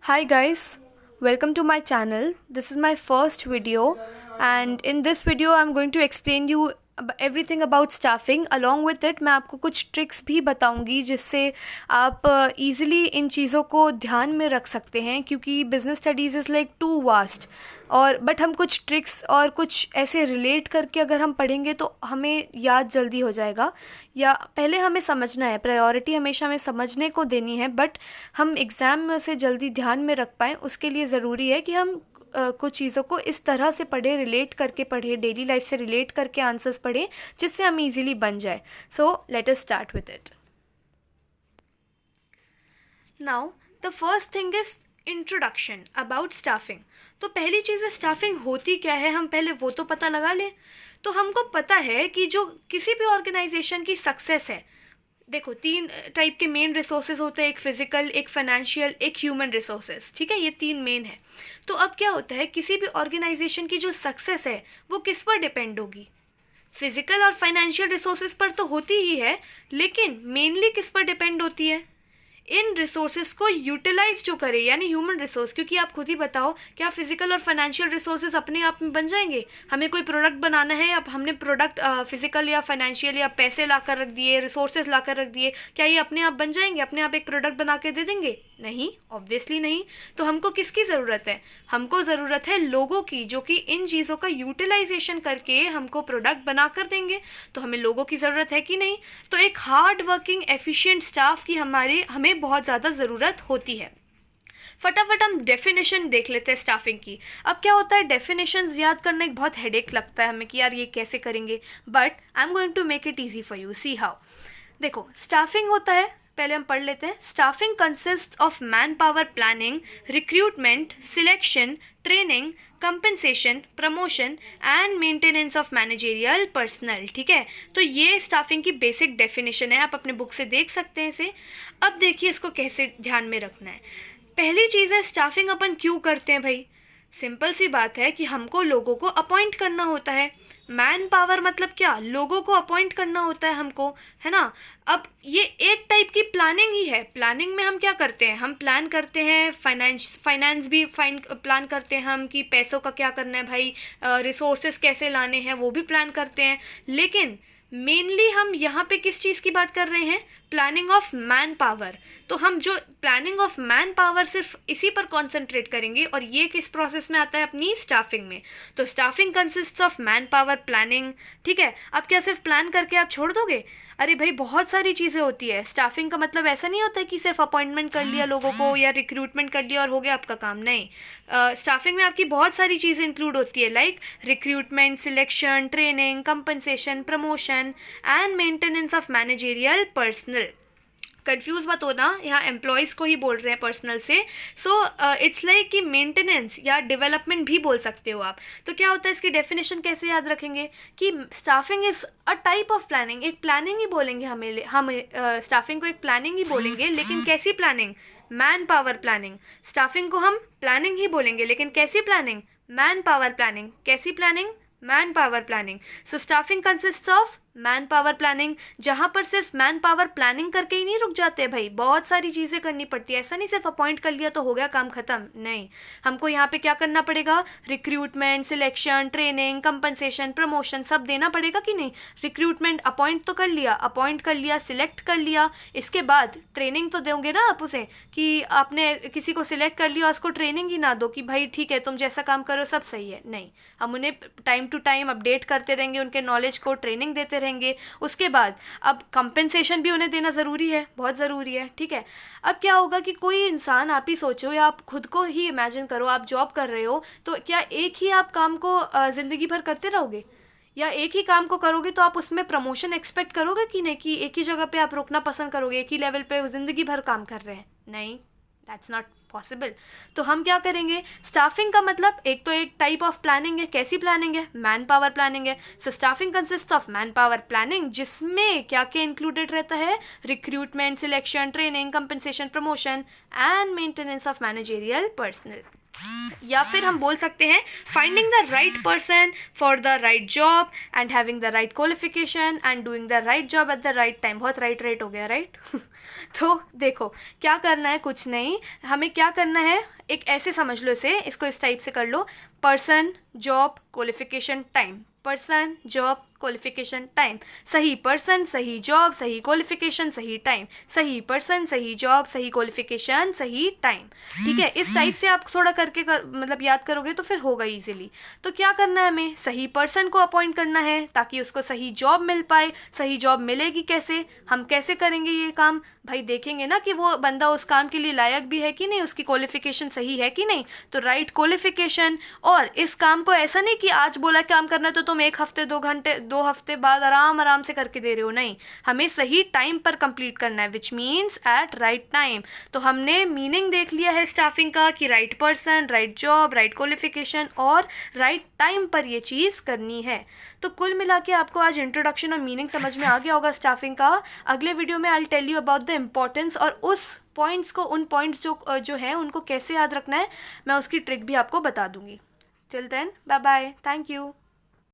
Hi guys, welcome to my channel. This is my first video, and in this video I'm going to explain you everything about staffing. Along with it मैं आपको कुछ tricks भी बताऊंगी जिससे आप easily इन चीज़ों को ध्यान में रख सकते हैं, क्योंकि business studies is like too vast. और बट हम कुछ ट्रिक्स और कुछ ऐसे रिलेट करके अगर हम पढ़ेंगे तो हमें याद जल्दी हो जाएगा। या पहले हमें समझना है, प्रायोरिटी हमेशा हमें समझने को देनी है, बट हम एग्ज़ाम में से जल्दी ध्यान में रख पाएँ उसके लिए ज़रूरी है कि हम कुछ चीज़ों को इस तरह से पढ़े, रिलेट करके पढ़े, डेली लाइफ से रिलेट करके आंसर्स पढ़े जिससे हम इजीली बन जाए। So let us start with it. Now the first thing is introduction about staffing. तो पहली चीज़ है स्टाफिंग होती क्या है, हम पहले वो तो पता लगा लें। तो हमको पता है कि जो किसी भी ऑर्गेनाइजेशन की सक्सेस है, देखो तीन टाइप के मेन रिसोर्सेज होते हैं, एक फिजिकल, एक फाइनेंशियल, एक ह्यूमन रिसोर्सेज। ठीक है, ये तीन मेन है। तो अब क्या होता है, किसी भी ऑर्गेनाइजेशन की जो सक्सेस है वो किस पर डिपेंड होगी? फिजिकल और फाइनेंशियल रिसोर्सेज पर तो होती ही है, लेकिन मेनली किस पर डिपेंड होती है? इन रिसोर्सेज को यूटिलाइज जो करे, यानी ह्यूमन रिसोर्स। क्योंकि आप खुद ही बताओ, क्या फिजिकल और फाइनेंशियल रिसोर्सेज अपने आप में बन जाएंगे? हमें कोई प्रोडक्ट बनाना है, अब हमने प्रोडक्ट फिजिकल या फाइनेंशियल या पैसे ला कर रख दिए, रिसोर्सेज ला कर रख दिए, क्या ये अपने आप बन जाएंगे? अपने आप एक प्रोडक्ट बना के दे देंगे? नहीं, ऑब्वियसली नहीं। तो हमको किसकी ज़रूरत है? हमको ज़रूरत है लोगों की, जो कि इन चीज़ों का यूटिलाइजेशन करके हमको प्रोडक्ट बना कर देंगे। तो हमें लोगों की ज़रूरत है कि नहीं? तो एक हार्ड वर्किंग एफिशिएंट स्टाफ की हमें बहुत ज़्यादा ज़रूरत होती है। फटाफट हम डेफिनेशन देख लेते हैं स्टाफिंग की। अब क्या होता है, डेफिनेशंस याद करना एक बहुत हेडेक लगता है हमें कि यार ये कैसे करेंगे, but I am going to make it easy for you, see how. देखो, स्टाफिंग होता है, पहले हम पढ़ लेते हैं। Staffing consist of manpower planning, recruitment, selection, training, compensation, promotion and maintenance of managerial personnel. ठीक है, तो ये स्टाफिंग की बेसिक डेफिनेशन है, आप अपने बुक से देख सकते हैं इसे। अब देखिए इसको कैसे ध्यान में रखना है। पहली चीज़ है, स्टाफिंग अपन क्यों करते हैं भाई? सिंपल सी बात है कि हमको लोगों को अपॉइंट करना होता है। मैन पावर मतलब क्या? लोगों को अपॉइंट करना होता है हमको, है ना। अब ये एक टाइप की प्लानिंग ही है। प्लानिंग में हम क्या करते हैं? हम प्लान करते हैं, फाइनेंस भी प्लान करते हैं हम कि पैसों का क्या करना है भाई, रिसोर्सेज कैसे लाने हैं वो भी प्लान करते हैं। लेकिन मेनली हम यहाँ पे किस चीज़ की बात कर रहे हैं? Planning of man power. तो हम जो प्लानिंग ऑफ मैन पावर सिर्फ इसी पर कॉन्सेंट्रेट करेंगे, और ये किस प्रोसेस में आता है? अपनी स्टाफिंग में। तो staffing consist of manpower planning. ठीक है, अब क्या सिर्फ प्लान करके आप छोड़ दोगे? अरे भाई, बहुत सारी चीज़ें होती है। स्टाफिंग का मतलब ऐसा नहीं होता है कि सिर्फ अपॉइंटमेंट कर लिया लोगों को या रिक्रूटमेंट कर लिया और हो गया आपका काम। नहीं, स्टाफिंग में आपकी बहुत सारी चीज़ें इंक्लूड होती है, like recruitment, selection, training, compensation, promotion and maintenance of managerial personal. Confuse मत होना, यहाँ एम्प्लॉयज़ को ही बोल रहे हैं पर्सनल से। सो इट्स लाइक कि मेंटेनेंस या डेवलपमेंट भी बोल सकते हो आप। तो क्या होता है, इसकी डेफिनेशन कैसे याद रखेंगे कि staffing is a type of planning. एक प्लानिंग ही बोलेंगे हम स्टाफिंग को एक प्लानिंग ही बोलेंगे, लेकिन कैसी planning? Manpower planning. Staffing को हम प्लानिंग ही बोलेंगे, लेकिन कैसी प्लानिंग? Manpower planning. कैसी planning? Manpower planning. So staffing consists of manpower planning, जहाँ पर सिर्फ मैन पावर प्लानिंग करके ही नहीं रुक जाते भाई, बहुत सारी चीज़ें करनी पड़ती है। ऐसा नहीं सिर्फ अपॉइंट कर लिया तो हो गया काम खत्म, नहीं। हमको यहाँ पे क्या करना पड़ेगा? Recruitment, selection, training, compensation, promotion सब देना पड़ेगा कि नहीं? रिक्रूटमेंट अपॉइंट तो कर लिया, सिलेक्ट कर लिया, इसके बाद ट्रेनिंग तो दोगे ना आप उसे, कि आपने किसी को सिलेक्ट कर लिया, उसको ट्रेनिंग ही ना दो कि भाई ठीक है तुम जैसा काम करो सब सही है। नहीं, हम उन्हें टाइम टू टाइम अपडेट करते रहेंगे, उनके नॉलेज को ट्रेनिंग देते रहेंगे। उसके बाद अब कंपेंसेशन भी उन्हें देना ज़रूरी है, बहुत ज़रूरी है। ठीक है, अब क्या होगा कि कोई इंसान, आप ही सोचो या आप खुद को ही इमेजिन करो, आप जॉब कर रहे हो, तो क्या एक ही आप काम को ज़िंदगी भर करते रहोगे? या एक ही काम को करोगे तो आप उसमें प्रमोशन एक्सपेक्ट करोगे कि नहीं, कि एक ही जगह पे आप रुकना पसंद करोगे, एक ही लेवल पे ज़िंदगी भर काम कर रहे हैं? नहीं, दैट्स नॉट पॉसिबल। तो हम क्या करेंगे? स्टाफिंग का मतलब एक तो एक टाइप ऑफ प्लानिंग है। कैसी प्लानिंग है? मैन पावर प्लानिंग है। So staffing consist of manpower planning, जिसमें क्या क्या इंक्लूडेड रहता है? Recruitment, selection, training, compensation, promotion and maintenance of managerial personnel. या फिर हम बोल सकते हैं finding the right person for the right job and having the right qualification and doing the right job at the right time. बहुत right हो गया, right? तो देखो क्या करना है, कुछ नहीं, हमें क्या करना है, एक ऐसे समझ लो इसे, इसको इस टाइप से कर लो, person job qualification time, person job qualification time, सही पर्सन सही जॉब सही क्वालिफिकेशन सही टाइम, सही पर्सन सही जॉब सही क्वालिफिकेशन सही टाइम। ठीक है, इस टाइप से आप थोड़ा करके मतलब याद करोगे तो फिर होगा इजीली। तो क्या करना है, हमें सही पर्सन को अपॉइंट करना है ताकि उसको सही जॉब मिल पाए। सही जॉब मिलेगी कैसे, हम कैसे करेंगे ये काम, भाई देखेंगे ना कि वो बंदा उस काम के लिए लायक भी है कि नहीं, उसकी क्वालिफिकेशन सही है कि नहीं। तो राइट क्वालिफिकेशन, और इस काम को ऐसा नहीं कि आज बोला काम करना है तो तुम 1 हफ्ते 2 हफ्ते बाद आराम से करके दे रहे हो, नहीं, हमें सही टाइम पर कंप्लीट करना है, which means at right time. तो हमने मीनिंग देख लिया है स्टाफिंग का कि right person, right job, right qualification और राइट टाइम पर ये चीज़ करनी है। तो कुल मिला के आपको आज इंट्रोडक्शन और मीनिंग समझ में आ गया होगा स्टाफिंग का। अगले वीडियो में I will tell you about the importance, और उस पॉइंट्स को, उन पॉइंट्स जो है उनको कैसे याद रखना है, मैं उसकी ट्रिक भी आपको बता दूंगी। Till then bye bye, thank you.